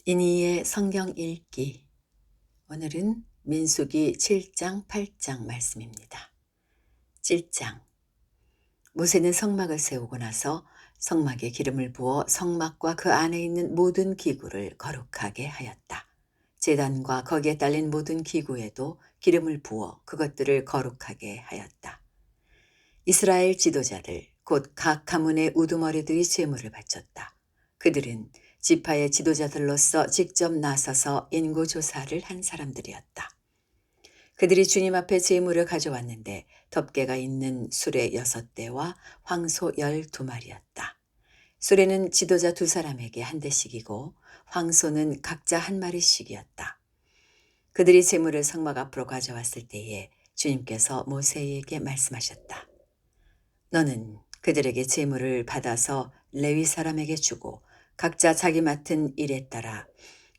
이니의 성경 읽기. 오늘은 민수기 7장 8장 말씀입니다. 7장. 모세는 성막을 세우고 나서 성막에 기름을 부어 성막과 그 안에 있는 모든 기구를 거룩하게 하였다. 제단과 거기에 딸린 모든 기구에도 기름을 부어 그것들을 거룩하게 하였다. 이스라엘 지도자들 곧 각 가문의 우두머리들이 제물을 바쳤다. 그들은 지파의 지도자들로서 직접 나서서 인구 조사를 한 사람들이었다. 그들이 주님 앞에 제물을 가져왔는데 덮개가 있는 수레 6대와 황소 12마리였다. 수레는 지도자 2사람에게 한 대씩이고 황소는 각자 한 마리씩이었다. 그들이 제물을 성막 앞으로 가져왔을 때에 주님께서 모세에게 말씀하셨다. 너는 그들에게 제물을 받아서 레위 사람에게 주고 각자 자기 맡은 일에 따라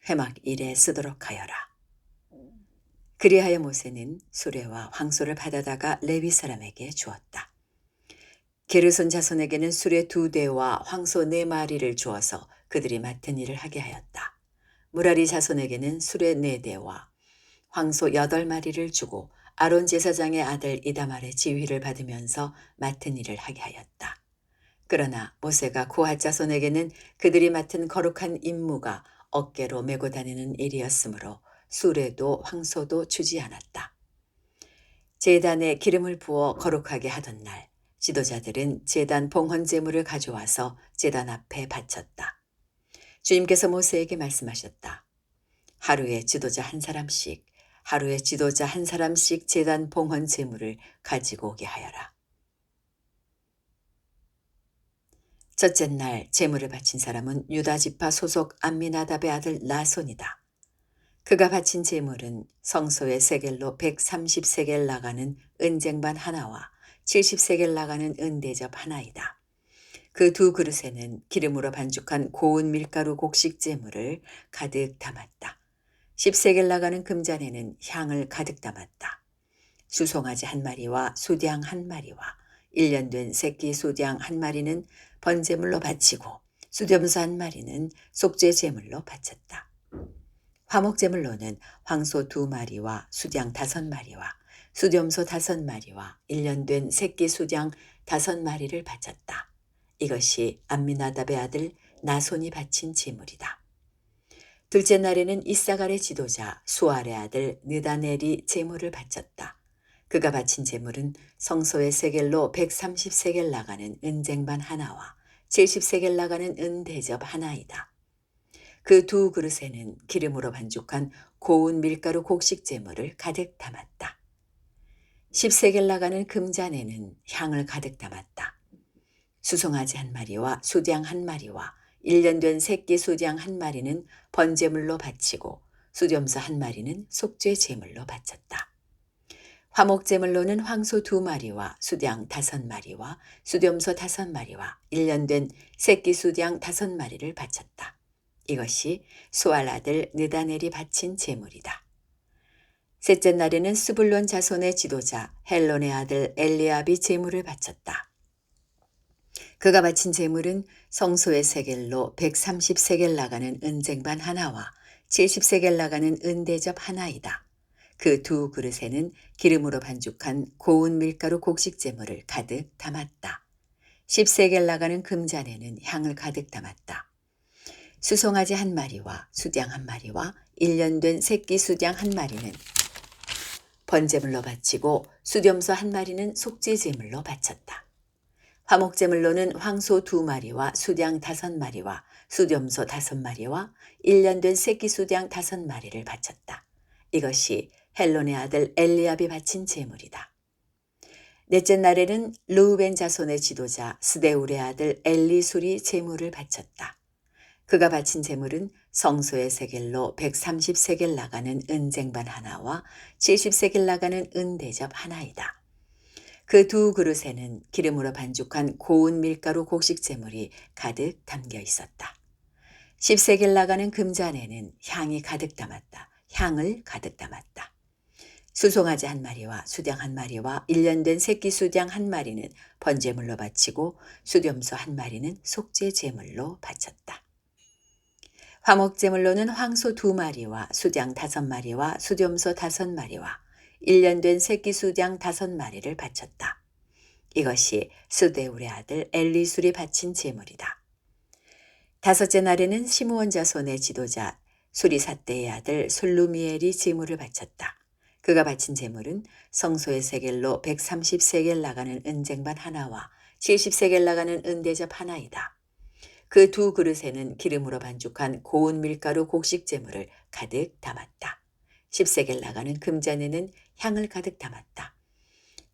회막 일에 쓰도록 하여라. 그리하여 모세는 수레와 황소를 받아다가 레위 사람에게 주었다. 게르손 자손에게는 수레 2대와 황소 4마리를 주어서 그들이 맡은 일을 하게 하였다. 무라리 자손에게는 수레 4대와 황소 8마리를 주고 아론 제사장의 아들 이다말의 지휘를 받으면서 맡은 일을 하게 하였다. 그러나 모세가 고핫 자손에게는 그들이 맡은 거룩한 임무가 어깨로 메고 다니는 일이었으므로 수레도 황소도 주지 않았다. 제단에 기름을 부어 거룩하게 하던 날 지도자들은 제단 봉헌 제물을 가져와서 제단 앞에 바쳤다. 주님께서 모세에게 말씀하셨다. 하루에 지도자 한 사람씩 제단 봉헌 제물을 가지고 오게 하여라. 첫째 날 제물을 바친 사람은 유다 지파 소속 암미나답의 아들 나손이다. 그가 바친 제물은 성소의 세겔로 130세겔 나가는 은쟁반 하나와 70세겔 나가는 은대접 하나이다. 그 2그릇에는 기름으로 반죽한 고운 밀가루 곡식 제물을 가득 담았다. 10세겔 나가는 금잔에는 향을 가득 담았다. 수송아지 1마리와 수양 1마리와 1년 된 새끼 수양 1마리는 번제물로 바치고 수염소 1마리는 속죄 제물로 바쳤다. 화목제물로는 황소 2마리와 수양 5마리와 수염소 5마리와 1년 된 새끼 수양 5마리를 바쳤다. 이것이 암미나답의 아들 나손이 바친 제물이다. 둘째 날에는 이사갈의 지도자 수알의 아들 느다넬이 제물을 바쳤다. 그가 바친 제물은 성소의 세겔로 130세겔 나가는 은쟁반 하나와 70세겔 나가는 은대접 하나이다. 그 2그릇에는 기름으로 반죽한 고운 밀가루 곡식 제물을 가득 담았다. 10세겔 나가는 금잔에는 향을 가득 담았다. 수송아지 1마리와 수양 1마리와 1년 된 새끼 수양 1마리는 번제물로 바치고 수염소 1마리는 속죄 제물로 바쳤다. 화목제물로는 황소 2마리와 수양 5마리와 수염소 5마리와 1년 된 새끼 수양 5마리를 바쳤다. 이것이 수알 아들 느다넬이 바친 제물이다. 셋째 날에는 스불론 자손의 지도자 헬론의 아들 엘리압이 제물을 바쳤다. 그가 바친 제물은 성소의 세겔로 130세겔 나가는 은쟁반 하나와 70세겔 나가는 은대접 하나이다. 그 2그릇에는 기름으로 반죽한 고운 밀가루 곡식 제물을 가득 담았다. 10세겔 나가는 금잔에는 향을 가득 담았다. 수송아지 1마리와 수양 1마리와 1년 된 새끼 수양 1마리는 번제물로 바치고 수염소 1마리는 속죄 제물로 바쳤다. 화목제물로는 황소 2마리와 수양 5마리와 수염소 5마리와 1년 된 새끼 수양 5마리를 바쳤다. 이것이 헬론의 아들 엘리압이 바친 제물이다. 넷째 날에는 르우벤 자손의 지도자 스데울의 아들 엘리술이 제물을 바쳤다. 그가 바친 제물은 성소의 세겔로 130세겔 나가는 은쟁반 하나와 70세겔 나가는 은대접 하나이다. 그 2그릇에는 기름으로 반죽한 고운 밀가루 곡식 제물이 가득 담겨 있었다. 10세겔 나가는 금잔에는 향을 가득 담았다. 수송아지 1마리와 수양 1마리와 1년 된 새끼 수양 1마리는 번제물로 바치고 수염소 1마리는 속죄 제물로 바쳤다. 화목제물로는 황소 2마리와 수장 5마리와 수렴소 5마리와 1년 된 새끼 수장 5마리를 바쳤다. 이것이 스데울의 아들 엘리술이 바친 제물이다. 다섯째 날에는 시므온 자손의 지도자 수리삿대의 아들 술루미엘이 제물을 바쳤다. 그가 바친 제물은 성소의 세겔로 130세겔 나가는 은쟁반 하나와 70세겔 나가는 은대접 하나이다. 그 2 그릇에는 기름으로 반죽한 고운 밀가루 곡식 제물을 가득 담았다. 10세겔 나가는 금잔에는 향을 가득 담았다.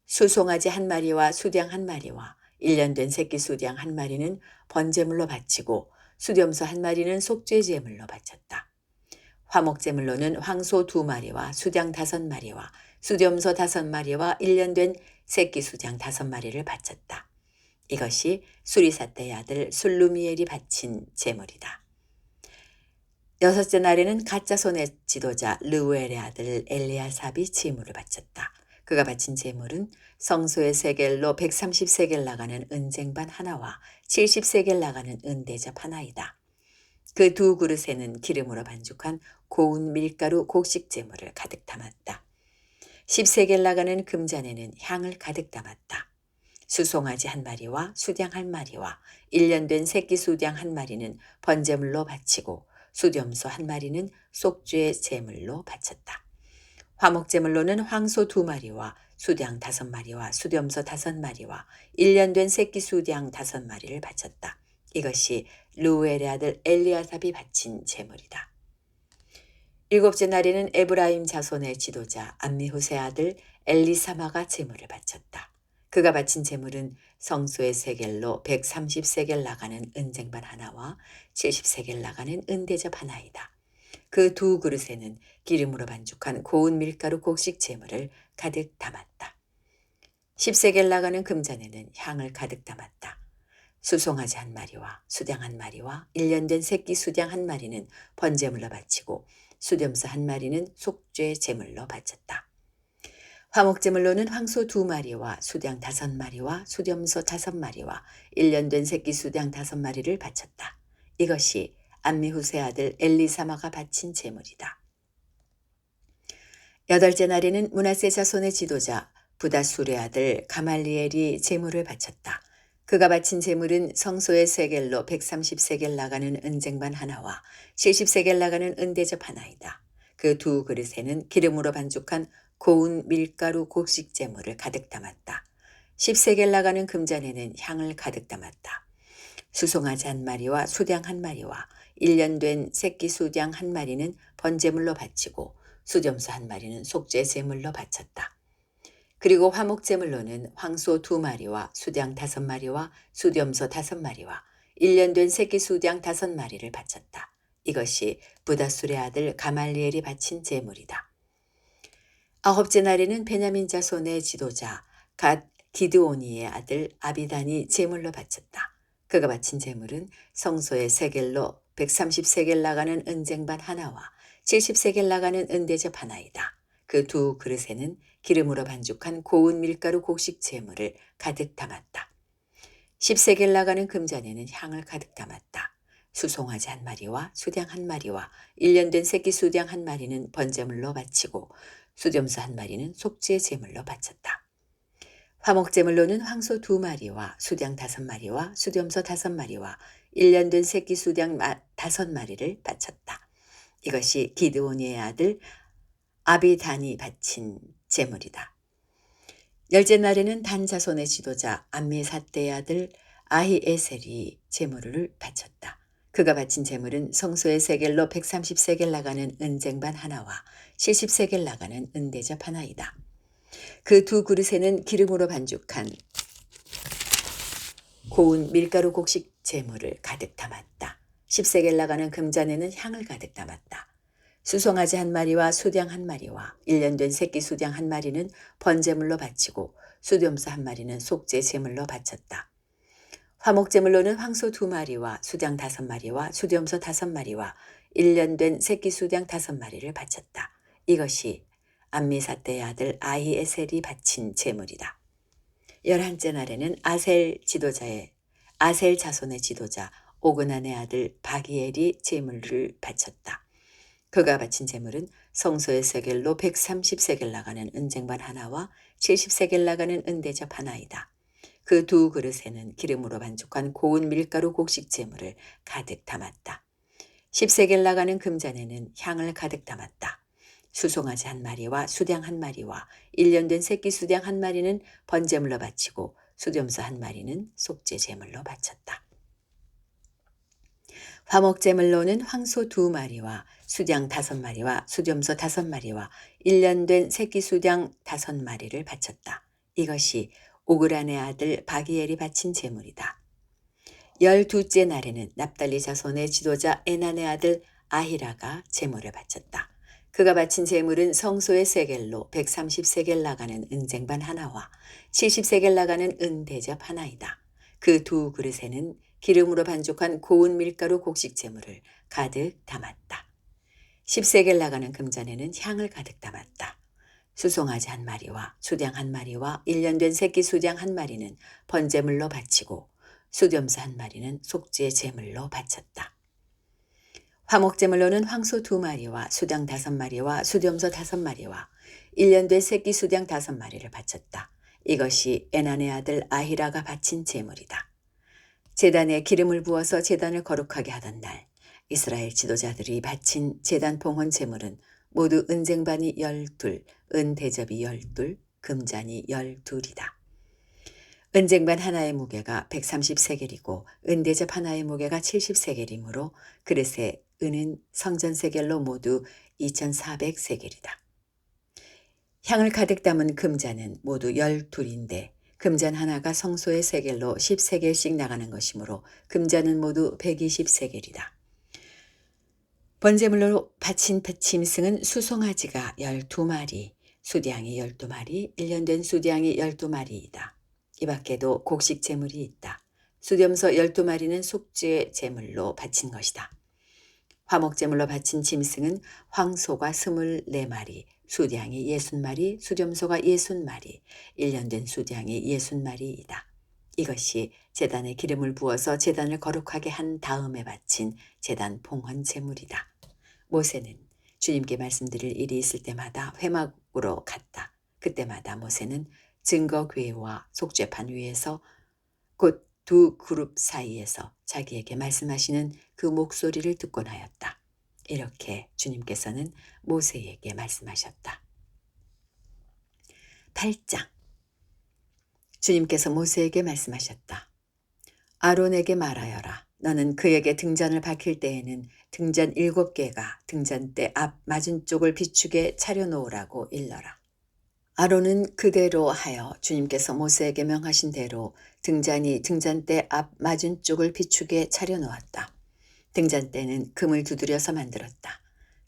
수송아지 1마리와 수장 1마리와 1년 된 새끼 수장 1마리는 번제물로 바치고 수렴소 1마리는 속죄 제물로 바쳤다. 화목제물로는 황소 2마리와 수장 5마리와 수렴소 5마리와 1년 된 새끼 수장 5마리를 바쳤다. 이것이 수리삿대의 아들 술루미엘이 바친 제물이다. 여섯째 날에는 갓자손의 지도자 르우엘의 아들 엘리아삽이 제물을 바쳤다. 그가 바친 제물은 성소의 세겔로 130세겔 나가는 은쟁반 하나와 70세겔 나가는 은대접 하나이다. 그 2 그릇에는 기름으로 반죽한 고운 밀가루 곡식 제물을 가득 담았다. 10세겔 나가는 금잔에는 향을 가득 담았다. 수송아지 1마리와 수장 1마리와 1년 된 새끼 수장 1마리는 번제물로 바치고 수렴소 1마리는 속죄 제물로 바쳤다. 화목제물로는 황소 2마리와 수장 5마리와 수렴소 5마리와 1년 된 새끼 수장 5마리를 바쳤다. 이것이 르우엘의 아들 엘리아삽이 바친 제물이다. 일곱째 날에는 에브라임 자손의 지도자 암미후세 아들 엘리사마가 제물을 바쳤다. 그가 바친 제물은 성소의 세겔로 130세겔 나가는 은쟁반 하나와 70세겔 나가는 은대접 하나이다. 그 2 그릇에는 기름으로 반죽한 고운 밀가루 곡식 제물을 가득 담았다. 10세겔 나가는 금잔에는 향을 가득 담았다. 수송아지 1마리와 수장 1마리와 1년 된 새끼 수장 1마리는 번제물로 바치고 수렴소 1마리는 속죄 제물로 바쳤다. 화목제물로는 황소 2마리와 수장 5마리와 수렴소 5마리와 1년 된 새끼 수장 5마리를 바쳤다. 이것이 암미후세 아들 엘리사마가 바친 제물이다. 여덟째 날에는 므낫세 자손의 지도자 부다술의 아들 가말리엘이 제물을 바쳤다. 그가 바친 제물은 성소의 세겔로 130세겔 나가는 은쟁반 하나와 70세겔 나가는 은대접 하나이다. 그 2 그릇에는 기름으로 반죽한 고운 밀가루 곡식 제물을 가득 담았다. 10세겔 나가는 금잔에는 향을 가득 담았다. 수송아지 1마리와 수장 1마리와 1년 된 새끼 수장 1마리는 번제물로 바치고 수렴소 1마리는 속죄 제물로 바쳤다. 그리고 화목제물로는 황소 2마리와 수장 5마리와 수렴소 5마리와 1년 된 새끼 수장 5마리를 바쳤다. 이것이 부다술의 아들 가말리엘이 바친 제물이다. 아홉째 날에는 베냐민 자손의 지도자 갓 기드오니의 아들 아비단이 제물로 바쳤다. 그가 바친 제물은 성소의 세겔로 130세겔 나가는 은쟁반 하나와 70세겔 나가는 은대접 하나이다. 그 2 그릇에는 기름으로 반죽한 고운 밀가루 곡식 제물을 가득 담았다. 10세겔 나가는 금잔에는 향을 가득 담았다. 수송아지 1마리와 수장 1마리와 1년 된 새끼 수장 1마리는 번제물로 바치고 수렴소 1마리는 속죄 제물로 바쳤다. 화목제물로는 황소 2마리와 수장 5마리와 수렴소 5마리와 1년 된 새끼 수장 5마리를 바쳤다. 이것이 기드오니의 아들 아비단이 바친 제물이다. 열째 날에는 단 자손의 지도자 암미삿대의 아들 아히에셀이 제물을 바쳤다. 그가 바친 제물은 성소의 세겔로 130세겔 나가는 은쟁반 하나와 70세겔 나가는 은대접 하나이다. 그 2 그릇에는 기름으로 반죽한 고운 밀가루 곡식 제물을 가득 담았다. 10세겔 나가는 금잔에는 향을 가득 담았다. 수송아지 1마리와 수장 1마리와 1년 된 새끼 수장 1마리는 번제물로 바치고 수렴소 1마리는 속죄 제물로 바쳤다. 화목제물로는 황소 2마리와 수장 5마리와 수렴소 5마리와 1년 된 새끼 수장 5마리를 바쳤다. 이것이 암미삿대의 아들 아히에셀이 바친 제물이다. 11째 날에는 아셀 자손의 지도자 오그난의 아들 바기엘이 제물을 바쳤다. 그가 바친 제물은 성소의 세겔로 130세겔 나가는 은쟁반 하나와 70세겔 나가는 은대접 하나이다. 그 두 그릇에는 기름으로 반죽한 고운 밀가루 곡식 제물을 가득 담았다. 10세겔 나가는 금잔에는 향을 가득 담았다. 수송아지 한 마리와 수량 한 마리와 1년 된 새끼 수량 한 마리는 번제물로 바치고 수염소 한 마리는 속죄 제물로 바쳤다. 화목제물로는 황소 2마리와 수량 5마리와 수염소 5마리와 1년 된 새끼 수량 5마리를 바쳤다. 이것이 오그란의 아들 바기엘이 바친 제물이다. 12째 날에는 납달리 자손의 지도자 에난의 아들 아히라가 제물을 바쳤다. 그가 바친 제물은 성소의 세겔로 130세겔 나가는 은쟁반 하나와 70세겔 나가는 은대접 하나이다. 그 두 그릇에는 기름으로 반죽한 고운 밀가루 곡식 제물을 가득 담았다. 10세겔 나가는 금잔에는 향을 가득 담았다. 수송아지 한 마리와 수량 한 마리와 1년 된 새끼 수량 한 마리는 번제물로 바치고 수염소 한 마리는 속죄 제물로 바쳤다. 화목제물로는 황소 2마리와 수량 5마리와 수염소 5마리와 1년 된 새끼 수량 5마리를 바쳤다. 이것이 에난의 아들 아히라가 바친 제물이다. 제단에 기름을 부어서 제단을 거룩하게 하던 날 이스라엘 지도자들이 바친 제단 봉헌 제물은 모두 은쟁반이 12, 은대접이 12, 금잔이 12이다. 은쟁반 하나의 무게가 130세겔이고 은대접 하나의 무게가 70세겔이므로 그릇의 은은 성전세겔로 모두 2400세겔이다. 향을 가득 담은 금잔은 모두 12인데 금잔 하나가 성소의 세겔로 10세겔씩 나가는 것이므로 금잔은 모두 120세겔이다. 번제물로 바친 짐승은 수송아지가 12마리, 수량이 12마리, 1년 된 수량이 12마리이다. 이 밖에도 곡식 제물이 있다. 수염소 12마리는 속죄 제물로 바친 것이다. 화목제물로 바친 짐승은 황소가 24마리, 수량이 60마리, 수염소가 60마리, 1년 된 수량이 60마리이다. 이것이 제단에 기름을 부어서 제단을 거룩하게 한 다음에 바친 제단 봉헌 제물이다. 모세는 주님께 말씀드릴 일이 있을 때마다 회막으로 갔다. 그때마다 모세는 증거궤와 속죄판 위에서 곧 두 그룹 사이에서 자기에게 말씀하시는 그 목소리를 듣곤 하였다. 이렇게 주님께서는 모세에게 말씀하셨다. 8장 주님께서 모세에게 말씀하셨다. 아론에게 말하여라. 너는 그에게 등잔을 밝힐 때에는 등잔 7개가 등잔대 앞 맞은쪽을 비추게 차려놓으라고 일러라. 아론은 그대로 하여 주님께서 모세에게 명하신 대로 등잔이 등잔대 앞 맞은쪽을 비추게 차려놓았다. 등잔대는 금을 두드려서 만들었다.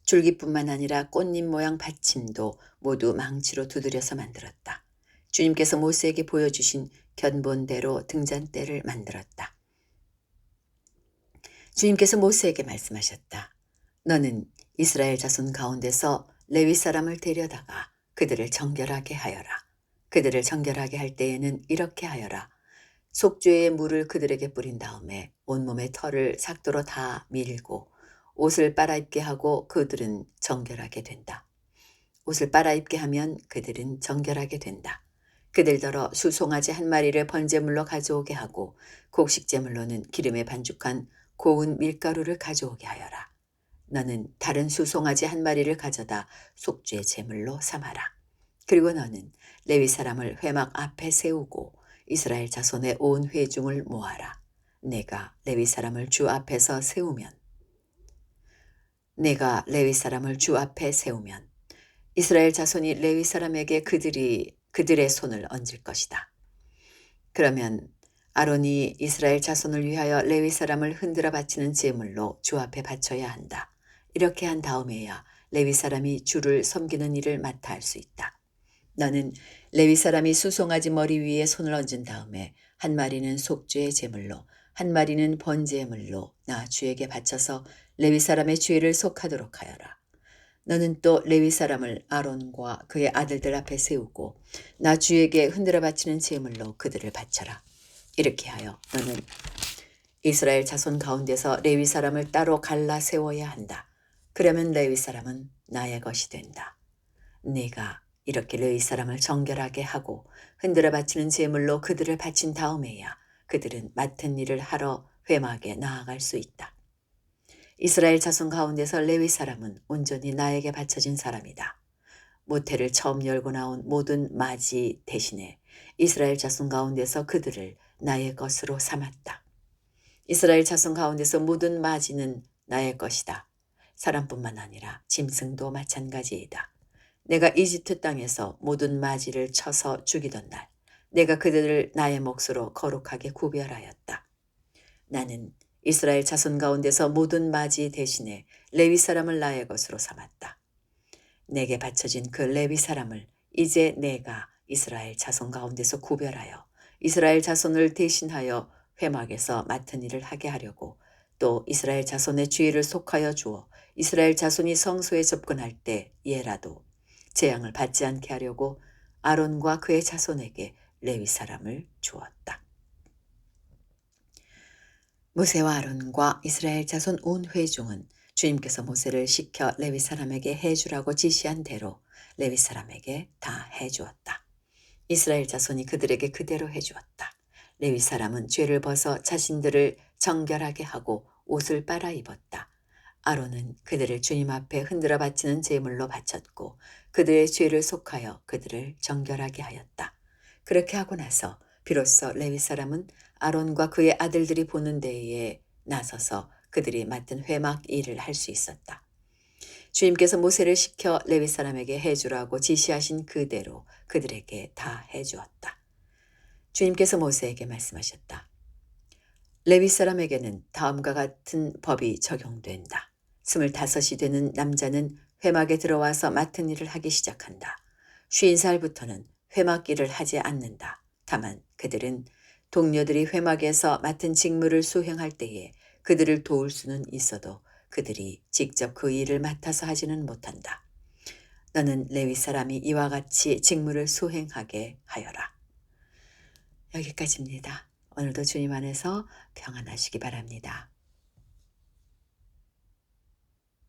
줄기뿐만 아니라 꽃잎 모양 받침도 모두 망치로 두드려서 만들었다. 주님께서 모세에게 보여주신 견본대로 등잔대를 만들었다. 주님께서 모세에게 말씀하셨다. 너는 이스라엘 자손 가운데서 레위 사람을 데려다가 그들을 정결하게 하여라. 그들을 정결하게 할 때에는 이렇게 하여라. 속죄의 물을 그들에게 뿌린 다음에 온몸의 털을 삭도로 다 밀고 옷을 빨아입게 하고 그들은 정결하게 된다. 옷을 빨아입게 하면 그들은 정결하게 된다. 그들더러 수송아지 한 마리를 번제물로 가져오게 하고 곡식제물로는 기름에 반죽한 고운 밀가루를 가져오게 하여라. 너는 다른 수송아지 한 마리를 가져다 속죄 제물로 삼아라. 그리고 너는 레위 사람을 회막 앞에 세우고 이스라엘 자손의 온 회중을 모아라. 내가 레위 사람을 주 앞에 세우면 이스라엘 자손이 레위 사람에게 그들의 손을 얹을 것이다. 그러면 아론이 이스라엘 자손을 위하여 레위 사람을 흔들어 바치는 제물로 주 앞에 바쳐야 한다. 이렇게 한 다음에야 레위 사람이 주를 섬기는 일을 맡아 할 수 있다. 너는 레위 사람이 수송아지 머리 위에 손을 얹은 다음에 한 마리는 속죄의 제물로 한 마리는 번제물로 나 주에게 바쳐서 레위 사람의 죄를 속하도록 하여라. 너는 또 레위 사람을 아론과 그의 아들들 앞에 세우고 나 주에게 흔들어 바치는 제물로 그들을 바쳐라. 이렇게 하여 너는 이스라엘 자손 가운데서 레위 사람을 따로 갈라 세워야 한다. 그러면 레위 사람은 나의 것이 된다. 네가 이렇게 레위 사람을 정결하게 하고 흔들어 바치는 제물로 그들을 바친 다음에야 그들은 맡은 일을 하러 회막에 나아갈 수 있다. 이스라엘 자손 가운데서 레위 사람은 온전히 나에게 바쳐진 사람이다. 모태를 처음 열고 나온 모든 맞이 대신에 이스라엘 자손 가운데서 그들을 나의 것으로 삼았다. 이스라엘 자손 가운데서 모든 맞이는 나의 것이다. 사람뿐만 아니라 짐승도 마찬가지이다. 내가 이집트 땅에서 모든 맞이를 쳐서 죽이던 날, 내가 그들을 나의 몫으로 거룩하게 구별하였다. 나는 이스라엘 자손 가운데서 모든 맞이 대신에 레위 사람을 나의 것으로 삼았다. 내게 바쳐진 그 레위 사람을 이제 내가 이스라엘 자손 가운데서 구별하여 이스라엘 자손을 대신하여 회막에서 맡은 일을 하게 하려고 또 이스라엘 자손의 주의를 속하여 주어 이스라엘 자손이 성소에 접근할 때 예라도 재앙을 받지 않게 하려고 아론과 그의 자손에게 레위 사람을 주었다. 모세와 아론과 이스라엘 자손 온 회중은 주님께서 모세를 시켜 레위 사람에게 해주라고 지시한 대로 레위 사람에게 다 해주었다. 이스라엘 자손이 그들에게 그대로 해주었다. 레위 사람은 죄를 벗어 자신들을 정결하게 하고 옷을 빨아 입었다. 아론은 그들을 주님 앞에 흔들어 바치는 제물로 바쳤고 그들의 죄를 속하여 그들을 정결하게 하였다. 그렇게 하고 나서 비로소 레위 사람은 아론과 그의 아들들이 보는 데에 나서서 그들이 맡은 회막 일을 할 수 있었다. 주님께서 모세를 시켜 레위 사람에게 해주라고 지시하신 그대로 그들에게 다 해주었다. 주님께서 모세에게 말씀하셨다. 레위 사람에게는 다음과 같은 법이 적용된다. 25이 되는 남자는 회막에 들어와서 맡은 일을 하기 시작한다. 50살부터는 회막 일을 하지 않는다. 다만 그들은 동료들이 회막에서 맡은 직무를 수행할 때에 그들을 도울 수는 있어도 그들이 직접 그 일을 맡아서 하지는 못한다. 너는 레위 사람이 이와 같이 직무를 수행하게 하여라. 여기까지입니다. 오늘도 주님 안에서 평안하시기 바랍니다.